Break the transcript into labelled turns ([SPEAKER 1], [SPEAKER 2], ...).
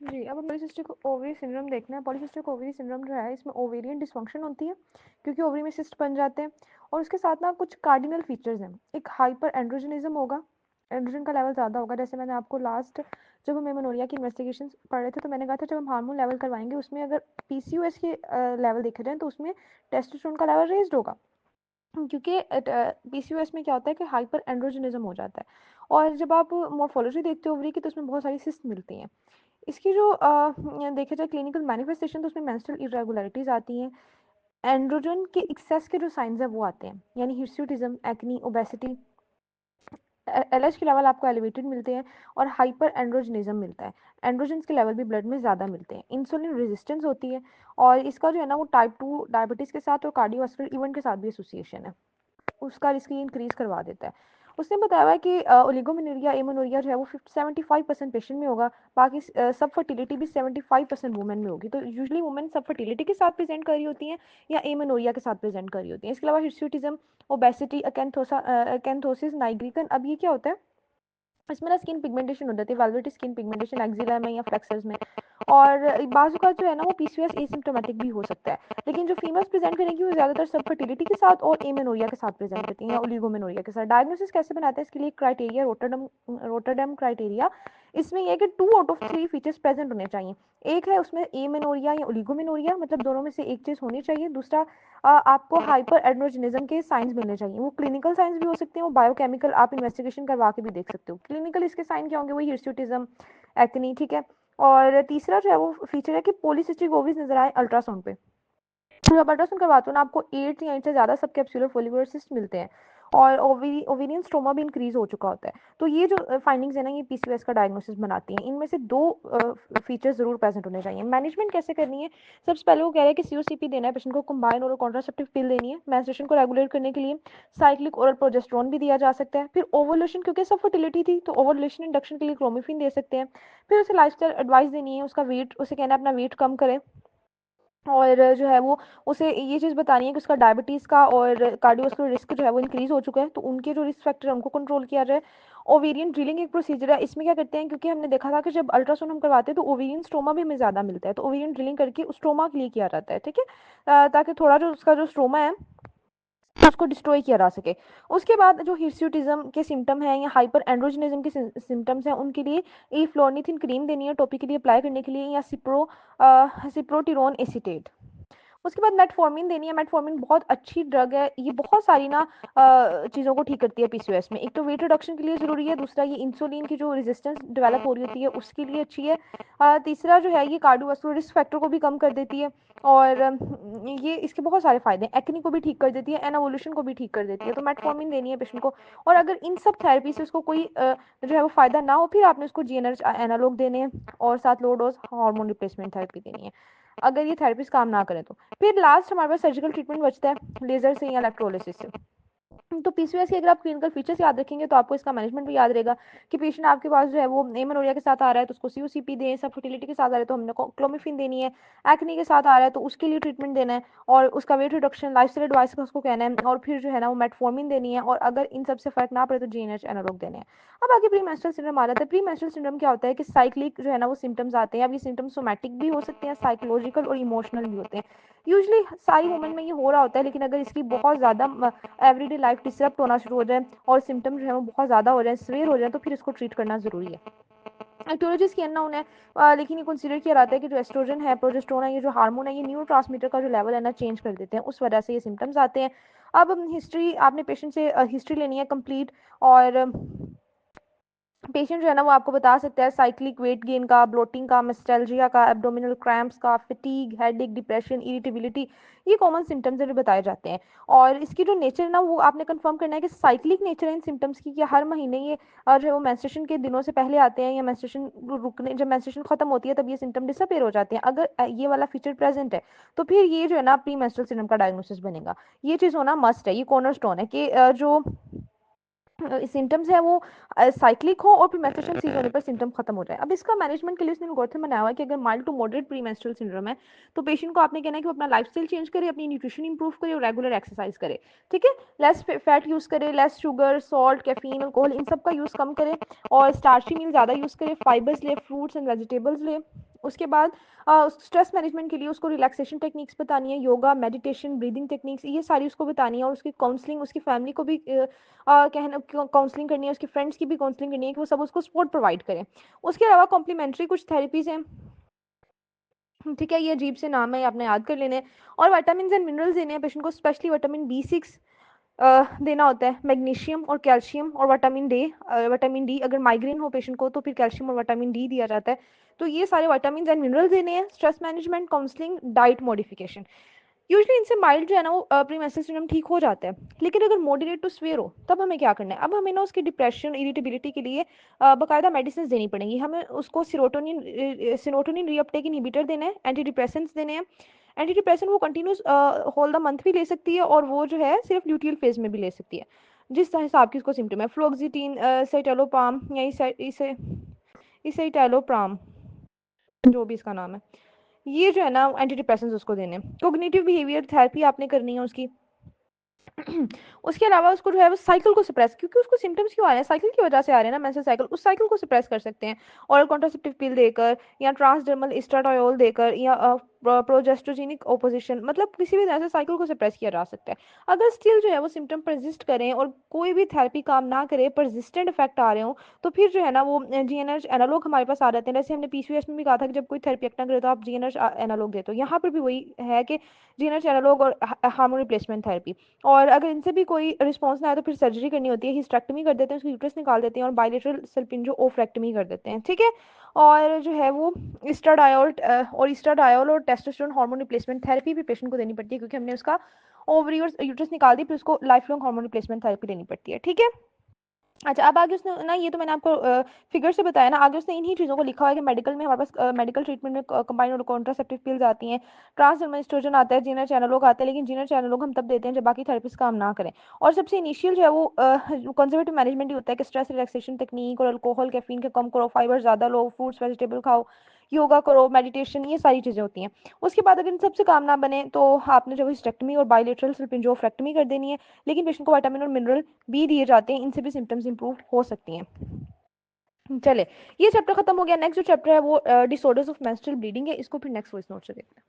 [SPEAKER 1] जी, अब polycystic ovary syndrome देखना है। पॉलीसिस्टिक ओवरी सिंड्रोम जो है इसमें ओवेरियन डिस्फंक्शन होती है क्योंकि ओवरी में सिस्ट बन जाते हैं और उसके साथ ना कुछ कार्डिनल फीचर्स हैं। एक हाइपर एंड्रोजनिज्म होगा, एंड्रोजन का लेवल ज़्यादा होगा। जैसे मैंने आपको लास्ट जब हम मेमोरिया की इन्वेस्टिगेशन पढ़ रहे थे तो मैंने कहा था जब हम हार्मोन लेवल करवाएंगे उसमें अगर पीसीओएस के लेवल देखे जाएँ तो उसमें टेस्टोस्टेरोन का लेवल रेज्ड होगा क्योंकि पीसीओएस में क्या होता है कि हाइपर एंड्रोजनिज्म हो जाता है। और जब आप मॉर्फोलॉजी देखते हो ओवरी की तो उसमें बहुत सारी सिस्ट मिलती हैं। इसकी जो देखा जाए क्लिनिकल मैनिफेस्टेशन तो उसमें मेंस्ट्रुअल इरेगुलरिटीज आती हैं। एंड्रोजन के एक्सेस के जो साइंस है वो आते हैं, यानी हिर्सुटिज्म, एक्नी, ओबेसिटी। एलएच के लेवल आपको एलिवेटेड मिलते हैं और हाइपर एंड्रोजनिज्म मिलता है। एंड्रोजन्स के लेवल भी ब्लड में ज़्यादा मिलते हैं। इंसुलिन रेजिस्टेंस होती है और इसका जो है ना वो टाइप 2 डायबिटीज़ के साथ और कार्डियोवास्कुलर इवेंट के साथ भी एसोसिएशन है, उसका रिस्क इंक्रीज करवा देता है। उसने बताया हुआ है कि ओलिगोमेनोरिया, एमेनोरिया जो है वो 75% पेशेंट में होगा, बाकी सब फर्टिलिटी भी 75% वुमेन में होगी। तो यूजुअली वुमेन सब फर्टिलिटी के साथ प्रेजेंट कर रही होती हैं या एमेनोरिया के साथ प्रेजेंट कर रही होती हैं। इसके अलावा हिर्सुटिज्म, ओबेसिटी, अकेंथोसिस नाइग्रिकन। अब ये क्या होता है, इसमें ना स्किन पिगमेंटेशन हो जाती है, वेलवेटी स्किन पिगमेंटेशन एक्जिला में या फ्लेक्सर्स में। और बाजू का जो है ना वो पीसीओएस एसिम्प्टोमेटिक भी हो सकता है, लेकिन जो फीमेल्स प्रेजेंट करेंगी वो ज़्यादातर सब फर्टिलिटी के साथ और एमेनोरिया के साथ प्रेजेंट करती हैं या ओलिगोमेनोरिया के साथ। डायग्नोसिस कैसे बनाते हैं, इसके लिए क्राइटेरिया रोटरडम क्राइटेरिया। इसमें यह है कि 2 आउट ऑफ 3 फीचर्स प्रेजेंट होने चाहिए। एक है उसमें एमेनोरिया या ओलिगोमेनोरिया, मतलब दोनों में से एक चीज़ होनी चाहिए। दूसरा आपको हाइपर एड्रोजनिज्म के साइंस मिलने चाहिए। वो क्लिनिकल साइंस भी हो सकते हैं, वो बायोकेमिकल आप इन्वेस्टिगेशन करवा के भी देख सकते हो। क्लिनिकल इसके साइन क्या होंगे, वही हिर्सुटिज्म, एक्नी, ठीक है। और तीसरा जो है वो फीचर है कि पॉलीसिस्टिक ओवरीज नजर आए अल्ट्रासाउंड पे। जब आप अल्ट्रासाउंड करवाते हो ना आपको 8 या 8 से ज़्यादा सब कैप्सूलर फोलिकुलर सिस्ट मिलते हैं और ओवेरियन स्ट्रोमा भी इंक्रीज हो चुका होता है। तो ये जो फाइंडिंग्स है ना ये पीसीओएस का डायग्नोसिस बनाती हैं। इनमें से 2 फीचर्स जरूर प्रेजेंट होने चाहिए। मैनेजमेंट कैसे करनी है, सबसे पहले वो कह रहे हैं कि सीओसीपी देना है पेशेंट को, कंबाइन और कॉन्ट्रासेप्टिव पिल देनी है मेंस्ट्रुएशन को रेगुलेट करने के लिए। साइक्लिक ओरल प्रोजेस्टेरोन भी दिया जा सकता है। फिर ओवुलेशन, क्योंकि सब फर्टिलिटी थी तो ओवुलेशन इंडक्शन के लिए क्लोमिफिन दे सकते हैं। फिर उसे लाइफस्टाइल एडवाइस देनी है, उसका वेट, उसे कहना है अपना वेट कम करे और जो है वो उसे ये चीज़ बतानी है कि उसका डायबिटीज़ का और कार्डियोवास्कुलर रिस्क जो है वो इंक्रीज़ हो चुका है, तो उनके जो रिस्क फैक्टर है उनको कंट्रोल किया जाए। ओवेरियन ड्रिलिंग एक प्रोसीजर है, इसमें क्या करते हैं, क्योंकि हमने देखा था कि जब अल्ट्रासाउंड हम करवाते हैं तो ओवेरियन स्ट्रोमा भी हमें ज़्यादा मिलता है, तो ओवेरियन ड्रिलिंग करके उस स्ट्रोमा के लिए किया जाता है, ठीक है। ताकि थोड़ा जो उसका जो स्ट्रोमा है उसको डिस्ट्रॉय किया जा सके। उसके बाद जो हिर्सुटिज्म के सिम्टम हैं या हाइपर एंड्रोजनिज्म के सिम्टम्स हैं उनके लिए ई फ्लोरनीथिन क्रीम देनी है टॉपिकली अप्लाई करने के लिए, या सिप्रोटिरोन एसीटेट। उसके बाद मेटफॉर्मिन देनी है। मेटफॉर्मिन बहुत अच्छी ड्रग है, ये बहुत सारी ना चीज़ों को ठीक करती है पीसीओएस में। एक तो वेट रिडक्शन के लिए ज़रूरी है, दूसरा ये इंसुलिन की जो रेजिस्टेंस डेवलप हो रही होती है उसके लिए अच्छी है। तीसरा जो है ये कार्डियोवास्कुलर रिस्क फैक्टर को भी कम कर देती है और ये इसके बहुत सारे फायदे हैं। एक्नी को भी ठीक कर देती है, एनावोल्यूशन को भी ठीक कर देती है। तो मेटफॉर्मिन देनी है पेशेंट को। और अगर इन सब थेरेपी से उसको कोई जो है वो फायदा ना हो, फिर आपने उसको जीएनएच एनालॉग देने हैं और साथ low dose hormone replacement therapy देनी है, अगर ये थेरेपीज काम ना करें तो। फिर लास्ट हमारे पास सर्जिकल ट्रीटमेंट बचता है लेजर से या इलेक्ट्रोलिसिस से। तो पीसीओएस के अगर आप क्लिनिकल फीचर्स याद रखेंगे तो आपको इसका मैनेजमेंट भी याद रहेगा कि पेशेंट आपके पास जो है वो एमेनोरिया के साथ आ रहा है तो उसको सीओसीपी दें, सब फर्टिलिटी के साथ आ रहा है तो हमने क्लोमिफिन देनी है, एक्ने के साथ आ रहा है तो उसके लिए ट्रीटमेंट देना है और उसका वेट रिडक्शन लाइफस्टाइल एडवाइस का उसको कहना है, और फिर जो है ना वो मेटफॉर्मिन देनी है, और अगर इन सबसे फर्क ना पड़े तो जीएनएच एनालॉग देने हैं। अब आगे प्री मेंस्ट्रुअल सिंड्रोम आ जाता है। प्री मेंस्ट्रुअल सिंड्रोम क्या होता है कि साइक्लिक जो है ना वो सिम्टम्स आते हैं। अब ये सिम्टम्स सोमैटिक भी हो सकते हैं, साइकोलॉजिकल और इमोशनल भी होते हैं। यूजली सारी वुमेन में ये हो रहा होता है, लेकिन अगर इसकी बहुत ज़्यादा एवरीडे लाइफ डिसरप्ट होना शुरू हो जाए और सिम्टम जो है वो बहुत ज़्यादा हो जाए, सीवियर हो जाए, तो फिर इसको ट्रीट करना ज़रूरी है। एक्टोलॉजिस्ट की अननोन है, लेकिन ये कंसीडर किया जाता है कि जो एस्ट्रोजन है, प्रोजेस्टेरोन है, ये जो हार्मोन है, ये न्यूरोट्रांसमीटर का जो लेवल है ना चेंज कर देते हैं, उस वजह से ये सिम्टम्स आते हैं। अब हिस्ट्री आपने पेशेंट से हिस्ट्री लेनी है कंप्लीट, और पेशेंट जो है ना वो आपको बता सकता है साइक्लिक वेट गेन का, ब्लोटिंग का, मिस्टेल्जिया का, एब्डोमिनल क्रैम्प्स का, फटीग, हेडेक, डिप्रेशन, इरिटेबिलिटी, ये कॉमन सिम्टम्स है जो बताए जाते हैं। और इसकी जो नेचर है ना वो आपने कंफर्म करना है कि साइक्लिक नेचर है इन सिम्टम्स की, कि हर महीने ये जो है वो मेंस्ट्रुएशन के दिनों से पहले आते हैं या मेंस्ट्रुएशन रुकने, जब मेंस्ट्रुएशन खत्म होती है तब ये सिम्टम डिसअपेयर हो जाते हैं। अगर ये वाला फीचर प्रेजेंट है तो फिर ये जो है ना प्री मेंस्ट्रुअल सिंड्रोम का डायग्नोसिस बनेगा। ये चीज़ होना मस्ट है, ये कॉर्नरस्टोन है कि जो सिम्टम्स है वो साइक्लिक हो और फिर मेंस्ट्रुएशन सीज होने पर सिम्टम खत्म हो जाए। अब इसका मैनेजमेंट के लिए उसने एल्गोरिथम बनाया हुआ है कि अगर mild to moderate premenstrual syndrome है तो पेशेंट को आपने कहना है कि वो अपना लाइफस्टाइल चेंज करे, अपनी न्यूट्रिशन इंप्रूव करे और रेगुलर एक्सरसाइज करे, ठीक है। लेस फैट यूज करे, less sugar, salt, caffeine, alcohol, इन सब का यूज कम करे और स्टार्ची मील ज़्यादा यूज करे, फाइबर्स ले, फ्रूट्स एंड वेजिटेबल्स ले, उसके बाद स्ट्रेस मैनेजमेंट के लिए उसको रिलैक्सेशन टेक्निक्स बतानी है, योगा, मेडिटेशन, ब्रीदिंग टेक्निक्स, ये सारी उसको बतानी है। और उसकी काउंसलिंग, उसकी फैमिली को भी कहना काउंसलिंग करनी है, उसकी फ्रेंड्स की भी काउंसलिंग करनी है कि वो सब उसको सपोर्ट प्रोवाइड करें। उसके अलावा कॉम्प्लीमेंट्री कुछ थेरेपीज हैं, ठीक है, ये अजीब से नाम है, ये आपने याद कर लेने हैं। और विटामिन एंड मिनरल्स देने हैं पेशेंट को, स्पेशली विटामिन B6 देना होता है, मैग्नीशियम और कैल्शियम और विटामिन डी। अगर माइग्रेन हो पेशेंट को तो फिर कैल्शियम और विटामिन डी दिया जाता है। तो ये सारे विटामिन एंड मिनरल्स देने हैं। Stress management, counselling, diet modification. Usually इनसे माइल्ड जो है ना वो प्रीमेंस्ट्रुअल सिंड्रोम ठीक हो जाता है। लेकिन अगर मॉडरेट टू सीवियर हो तब हमें क्या करना है? अब हमें ना उसकी डिप्रेशन, इरिटेबिलिटी के लिए बाकायदा मेडिसिन देनी पड़ेंगी। हमें उसको सीरोटोनिन रीअपटेक इनहिबिटर देना है, एंटी डिप्रेसेंट्स देने हैं। एंटी डिप्रेसेंट वो कंटिन्यूस होल द मंथ भी ले सकती है, और वो जो है सिर्फ ल्यूटियल फेज में भी ले सकती है, जिस हिसाब की उसको सिम्टम है। फ्लोक्सिटीन, साइटोलोपाम या इसेटैलोप्राम, जो भी इसका नाम है, ये जो है ना एंटी डिप्रेसेंट्स उसको देने। कोग्निटिव बिहेवियर थेरेपी आपने करनी है उसकी। उसके अलावा उसको जो है वो साइकिल को सप्रेस, क्योंकि उसको सिम्टम्स क्यों आ रहे हैं, साइकिल की वजह से आ रहे हैं ना मेंस्ट्रुअल साइकिल, उस साइकिल को सप्रेस कर सकते हैं। और कॉन्ट्रासेप्टिव पिल देकर, या ट्रांसडर्मल एस्ट्राडियोल देकर, या प्रोजेस्ट्रोजेनिक ओपोजिशन, मतलब किसी भी तरह से साइकिल को सप्रेस किया जा सकता है। अगर स्टिल जो है वो सिम्टम परसिस्ट करें और कोई भी थेरेपी काम ना करे, परसिस्टेंट इफेक्ट आ रहे हो, तो फिर जो है ना वो GnRH एनालॉग हमारे पास आ जाते हैं। जैसे हमने PCOS में भी कहा था कि जब कोई थेरेपी एक्ट ना करे तो आप GnRH एनालॉग देते हो, यहाँ पर भी वही है कि GnRH एनालॉग और हार्मोन रिप्लेसमेंट थेरेपी। और अगर इनसे भी कोई रिस्पॉन्स ना आए तो फिर सर्जरी करनी होती है, हिस्टेक्टमी कर देते हैं, उसकी यूट्रस निकाल देते हैं, और बायलेटरल सल्पिंजो ओफ्रेक्टमी कर देते हैं, ठीक है। और जो है वो ईस्ट्राडायोल और टेस्टोस्टेरोन हार्मोन रिप्लेसमेंट थेरेपी भी पेशेंट को देनी पड़ती है, क्योंकि हमने उसका ओवरी और यूट्रस निकाल दी, फिर उसको life long hormone replacement therapy देनी पड़ती है, ठीक है। अच्छा, अब आगे उसने ना, ये तो मैंने आपको फिगर से बताया ना, आगे उसने इन्हीं चीज़ों को लिखा हुआ है कि मेडिकल में हमारे पास मेडिकल ट्रीटमेंट में कंबाइंड और कॉन्ट्रासेप्टिव पिल्स आती हैं, ट्रांसडर्मल एस्ट्रोजन आता है, जीनर चैनलोग आते हैं, लेकिन जीनर चैनलोग हम तब देते हैं जब बाकी थेरेपिस्ट काम ना करें। और सबसे इनिशियल जो है वो कंजर्वेटिव मैनेजमेंट ही होता है कि स्ट्रेस रिलैक्सेशन टेक्निक, और अल्कोहल कैफीन के कम करो, फाइबर ज़्यादा लो, फ्रूट्स वेजिटेबल खाओ, योगा करो, मेडिटेशन, ये सारी चीज़ें होती हैं। उसके बाद अगर इन सबसे काम ना बने तो आपने जो हिस्टेक्टमी और बायलेटरल सल्पिंजोफ्रेक्टमी कर देनी है। लेकिन पेशेंट को विटामिन और मिनरल भी दिए जाते हैं, इनसे भी सिम्टम्स इंप्रूव हो सकती हैं। चले, ये चैप्टर खत्म हो गया। नेक्स्ट जो चैप्टर है वो डिसऑर्डर्स ऑफ मेंस्ट्रुअल ब्लीडिंग है, इसको फिर नेक्स्ट वॉइस नोट से देखते हैं।